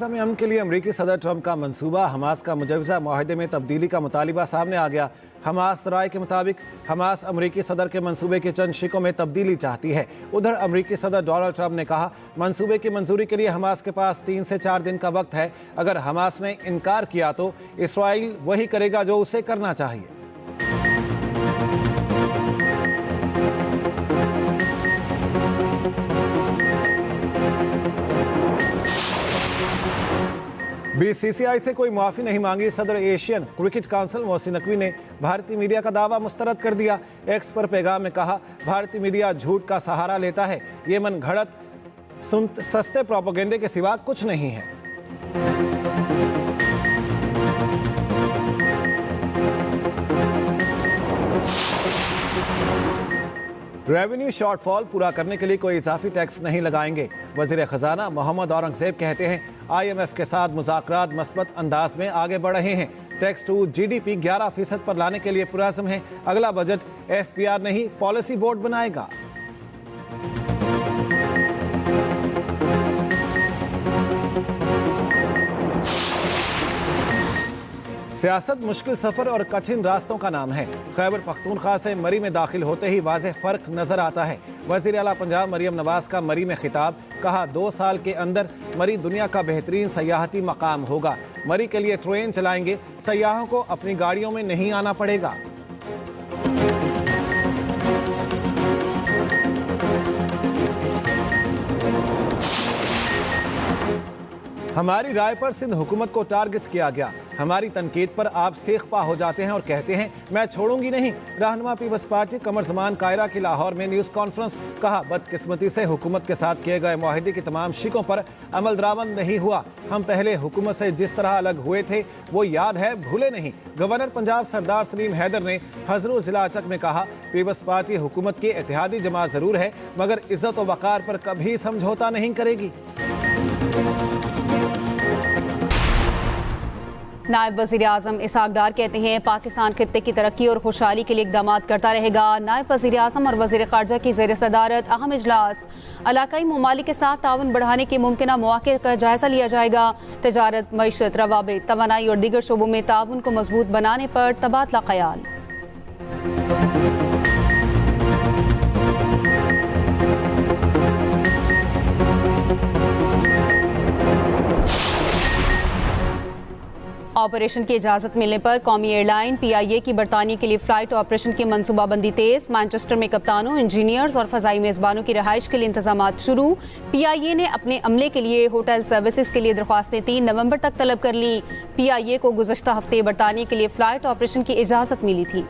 Gaza में अमन के लिए अमरीकी सदर ट्रंप का मंसूबा, हमास का मुजवजा माहिदे में तब्दीली का मुतालिबा सामने आ गया। हमास राय के मुताबिक हमास अमरीकी सदर के मंसूबे के चंद शिकों में तब्दीली चाहती है। उधर अमरीकी सदर डोनाल्ड ट्रंप ने कहा, मंसूबे की मंजूरी के लिए हमास के पास 3 से 4 दिन का वक्त है। अगर हमास ने इनकार किया तो इसराइल वही करेगा जो उसे करना चाहिए। बीसीसीआई से कोई माफी नहीं मांगी सदर Asian cricket council Mohsin Naqvi ने भारतीय मीडिया का दावा मुस्तरद कर दिया। एक्स पर पैगाम में कहा, भारतीय मीडिया झूठ का सहारा लेता है, ये मन घड़त सस्ते प्रोपेगेंडे के सिवा कुछ नहीं है। रेवेन्यू शॉर्टफॉल पूरा करने के लिए कोई इजाफी टैक्स नहीं लगाएंगे। वजीर खजाना मोहम्मद औरंगजेब कहते हैं, IMF के साथ मुज़ाकरात मस्बत अंदाज में आगे बढ़ रहे हैं। टैक्स टू GDP 11% पर लाने के लिए पुरअज़्म है। अगला बजट FPR नहीं पॉलिसी बोर्ड बनाएगा। सियासत मुश्किल सफर और कठिन रास्तों का नाम है। खैबर पख्तूनख्वा से मरी में दाखिल होते ही वाज़ेह फ़र्क नजर आता है। वज़ीर आला पंजाब मरियम नवाज का मरी में खिताब, कहा 2 साल के अंदर मरी दुनिया का बेहतरीन सयाहती मकाम होगा। मरी के लिए ट्रेन चलाएंगे, सयाहों को अपनी गाड़ियों में नहीं आना पड़ेगा। हमारी राय पर सिंध हुकूमत को टारगेट किया गया। हमारी तनकीद पर आप सेख्पा हो जाते हैं और कहते हैं मैं छोड़ूंगी नहीं। रहनुमा पीपल्स पार्टी कमर जमान कायरा की लाहौर में न्यूज़ कॉन्फ्रेंस, कहा बदकिस्मती से हुकूमत के साथ किए गए मुआहदे की तमाम शिकों पर अमल दरामद नहीं हुआ। हम पहले हुकूमत से जिस तरह अलग हुए थे वो याद है, भूले नहीं। गवर्नर पंजाब सरदार सलीम हैदर ने हजरूर जिला अचक में कहा, पीपल्स पार्टी हुकूमत की इत्तेहादी जमात जरूर है मगर इज्जत व वक़ार पर कभी समझौता नहीं करेगी। नायब वज़ीर आज़म इसहाक डार कहते हैं, पाकिस्तान खित्ते की तरक्की और खुशहाली के लिए इक़दाम करता रहेगा। नायब वज़ीर आज़म और वज़ीर ख़ारजा की ज़ेर सदारत अहम इजलास, इलाकाई ममालिक के साथ ताउन बढ़ाने के मुमकिना मौक़े का जायज़ा लिया जाएगा। तजारत, मईशत, रवाबित, तवानाई और दीगर शोबों में ताउन को मजबूत बनाने पर तबादला ख्याल। ऑपरेशन की इजाज़त मिलने पर कौमी एयरलाइन PIA की बरतानिया के लिए फ़्लाइट ऑपरेशन की मनसूबाबंदी तेज़। मैनचेस्टर में कप्तानों, इंजीनियर्स और फ़ज़ाई मेज़बानों की रिहाइश के लिए इंतजामात शुरू। PIA ने अपने अमले के लिए होटल सर्विसेज के लिए दरख्वास्तें 3 नवंबर तक तलब कर ली। PIA को गुज़श्ता हफ्ते बरतानिया के लिए फ़्लाइट ऑपरेशन की इजाज़त मिली थी।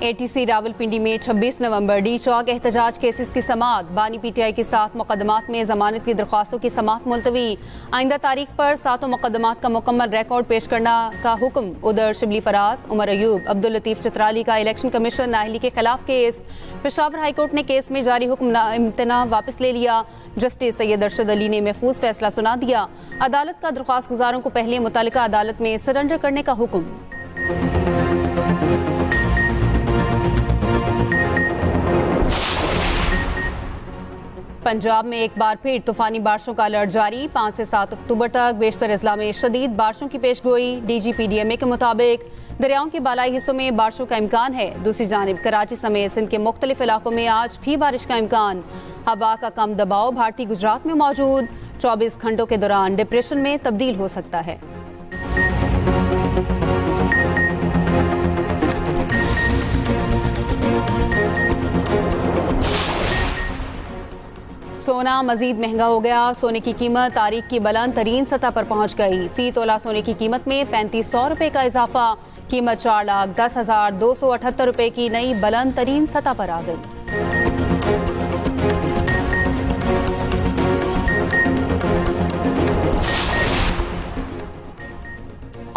ATC रावलपिंडी में 26 नवंबर डी चौक एहतजाज केसेस की समाअत। बानी PTI के साथ मुकदमात में जमानत की दरख्वास्तों की समाअत मुलतवी। आइंदा तारीख पर 7 मुकदमात का मुकम्मल रिकॉर्ड पेश करने का हुक्म। उधर शिबली फराज, उमर अयूब, अब्दुल लतीफ चित्राली का इलेक्शन कमीशन नाहली के खिलाफ केस। पेशावर हाईकोर्ट ने केस में जारी हुक्म इम्तना वापस ले लिया। जस्टिस सैयद अरशद अली ने महफूज फैसला सुना दिया। अदालत का दरख्वास्त गुजारों को पहले मुतल्लिका अदालत में सरेंडर करने का हुक्म। पंजाब में एक बार फिर तूफानी बारिशों का अलर्ट जारी। 5 से 7 अक्टूबर तक बेशतर अजला में शदीद बारिशों की पेशगोई। DGPDMA के मुताबिक दरियाओं के बालाई हिस्सों में बारिशों का इम्कान है। दूसरी जानिब कराची समेत सिंध के मुख्तलिफ इलाकों में आज भी बारिश का इम्कान। हवा का कम दबाव भारतीय गुजरात में मौजूद। 24 घंटों के दौरान डिप्रेशन में तब्दील हो सकता है। सोना मजीद महंगा हो गया। सोने की कीमत तारीख की बुलंद तरीन सतह पर पहुंच गई। फी तोला सोने की कीमत में 3500 रुपये का इजाफा। कीमत 4,10,278 रुपये की नई बुलंद तरीन सतह पर आ गई।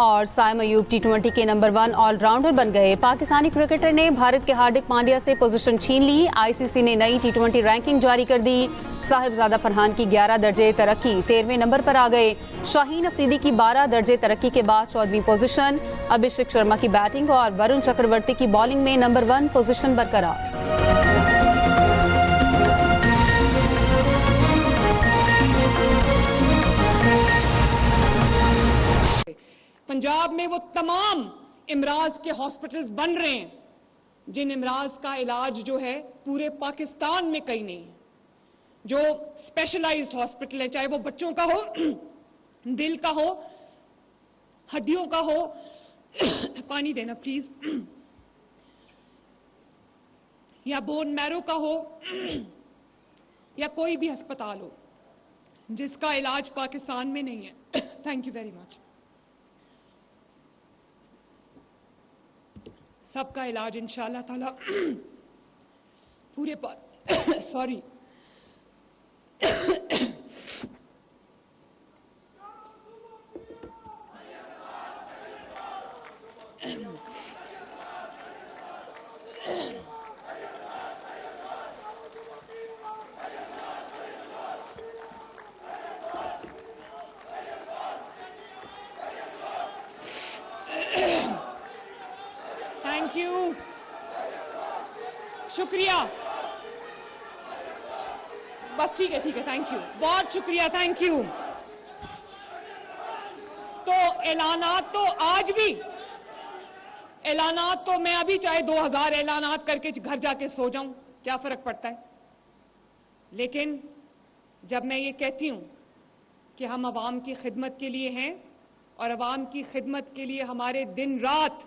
और साइम अयूब T20 के नंबर 1 ऑलराउंडर बन गए। पाकिस्तानी क्रिकेटर ने भारत के हार्दिक पांड्या से पोजीशन छीन ली। आईसीसी ने नई T20 रैंकिंग जारी कर दी। साहिबजादा फरहान की 11 दर्जे तरक्की 13वें नंबर पर आ गए। शाहीन अफरीदी की 12 दर्जे तरक्की के बाद 14वीं पोजीशन। अभिषेक शर्मा की बैटिंग और वरुण चक्रवर्ती की बॉलिंग में नंबर 1 पोजीशन बरकरार। पंजाब में वो तमाम इमराज के हॉस्पिटल्स बन रहे हैं जिन इमराज का इलाज जो है पूरे पाकिस्तान में कहीं नहीं है। जो स्पेशलाइज्ड हॉस्पिटल है, चाहे वो बच्चों का हो, दिल का हो, हड्डियों का हो, पानी देना प्लीज, या बोन मैरो का हो, या कोई भी अस्पताल हो जिसका इलाज पाकिस्तान में नहीं है। Thank you very much. सबका इलाज इंशाअल्लाह ताला पूरे सॉरी थैंक यू, शुक्रिया, बस ठीक है, थैंक यू, बहुत शुक्रिया, थैंक यू। तो ऐलानात तो आज भी, ऐलानात तो मैं अभी चाहे 2000 ऐलानात करके घर जाके सो जाऊं, क्या फर्क पड़ता है। लेकिन जब मैं ये कहती हूं कि हम अवाम की खिदमत के लिए हैं और अवाम की खिदमत के लिए हमारे दिन रात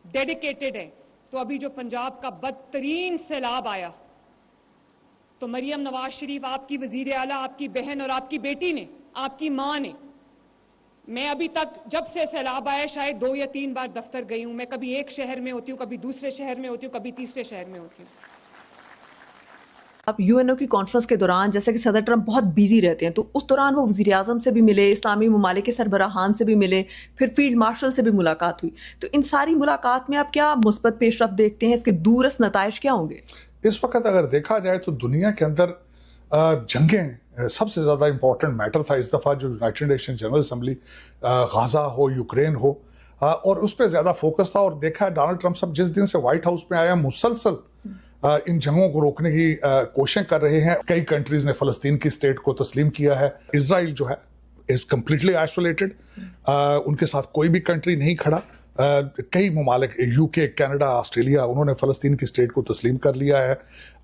डेडिकेटेड है, तो अभी जो पंजाब का बदतरीन सैलाब आया, तो मरियम नवाज शरीफ आपकी वजीर आला, आपकी बहन और आपकी बेटी ने, आपकी मां ने, मैं अभी तक जब से सैलाब आया शायद 2 या 3 बार दफ्तर गई हूं। मैं कभी एक शहर में होती हूं, कभी दूसरे शहर में होती हूं, कभी तीसरे शहर में होती हूं। अब यूएनओ की कॉन्फ्रेंस के दौरान जैसे कि सदर ट्रंप बहुत बिजी रहते हैं, तो उस दौरान वो वज़ीर आज़म से भी मिले, इस्लामी ममालिक के सरबराहान से भी मिले, फिर फील्ड मार्शल से भी मुलाकात हुई। तो इन सारी मुलाकात में आप क्या मुस्बत पेशरफ्त देखते हैं? इसके दूरस नताइज क्या होंगे? इस वक्त अगर देखा जाए तो दुनिया के अंदर जंगें सबसे ज़्यादा इंपॉर्टेंट मैटर था इस दफ़ा, जो United nation general assembly, Gaza हो, यूक्रेन हो, और उस पर ज़्यादा फोकस था। और देखा डोनाल्ड ट्रंप साहब जिस दिन से व्हाइट हाउस में आया, मुसलसल इन जंगों को रोकने की कोशिशें कर रहे हैं। कई कंट्रीज ने फ़लस्तीन की स्टेट को तस्लीम किया है। इजराइल जो है इज़ कम्प्लीटली आइसोलेटेड, उनके साथ कोई भी कंट्री नहीं खड़ा। कई ममालिक, यूके, कनाडा, ऑस्ट्रेलिया, उन्होंने फ़लस्तीन की स्टेट को तस्लीम कर लिया है।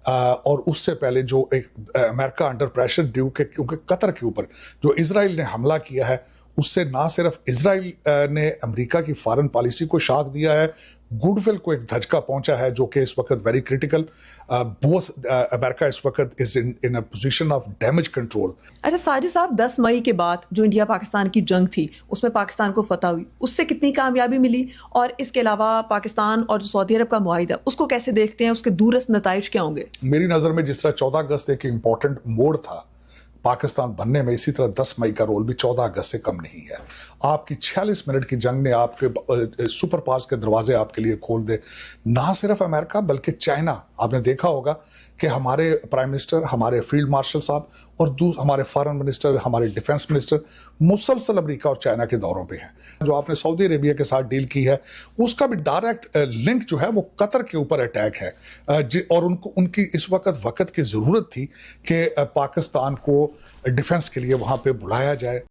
और उससे पहले जो एक अमेरिका अंडर प्रेशर ड्यू के क्योंकि कतर के ऊपर जो इजराइल ने हमला किया है, उससे ना सिर्फ इजराइल ने अमेरिका की फॉरेन पॉलिसी को शाख दिया है, गुडविल को एक धचका पहुंचा है, जो कि इस वक्त वेरी क्रिटिकल। बोथ अमेरिका इस वक्त is in a position of damage control. अच्छा साजिद साहब, 10 मई के बाद जो इंडिया पाकिस्तान की जंग थी, उसमें पाकिस्तान को फतह हुई, उससे कितनी कामयाबी मिली? और इसके अलावा पाकिस्तान और जो सऊदी अरब का मुआहिदा, उसको कैसे देखते हैं? उसके दूरस नताइज क्या होंगे? मेरी नज़र में जिस तरह 14 अगस्त एक इम्पॉर्टेंट मोड़ था पाकिस्तान बनने में, इसी तरह 10 मई का रोल भी 14 अगस्त से कम नहीं है। आपकी 46 मिनट की जंग ने आपके सुपर पावर्स के दरवाजे आपके लिए खोल दे। ना सिर्फ अमेरिका बल्कि चाइना, आपने देखा होगा कि हमारे प्राइम मिनिस्टर, हमारे फील्ड मार्शल साहब और हमारे फॉरेन मिनिस्टर, हमारे डिफेंस मिनिस्टर मुसलसल अमेरिका और चाइना के दौरों पे हैं। जो आपने सऊदी अरेबिया के साथ डील की है, उसका भी डायरेक्ट लिंक जो है वो कतर के ऊपर अटैक है। और उनकी इस वक्त की ज़रूरत थी कि पाकिस्तान को डिफेंस के लिए वहाँ पे बुलाया जाए।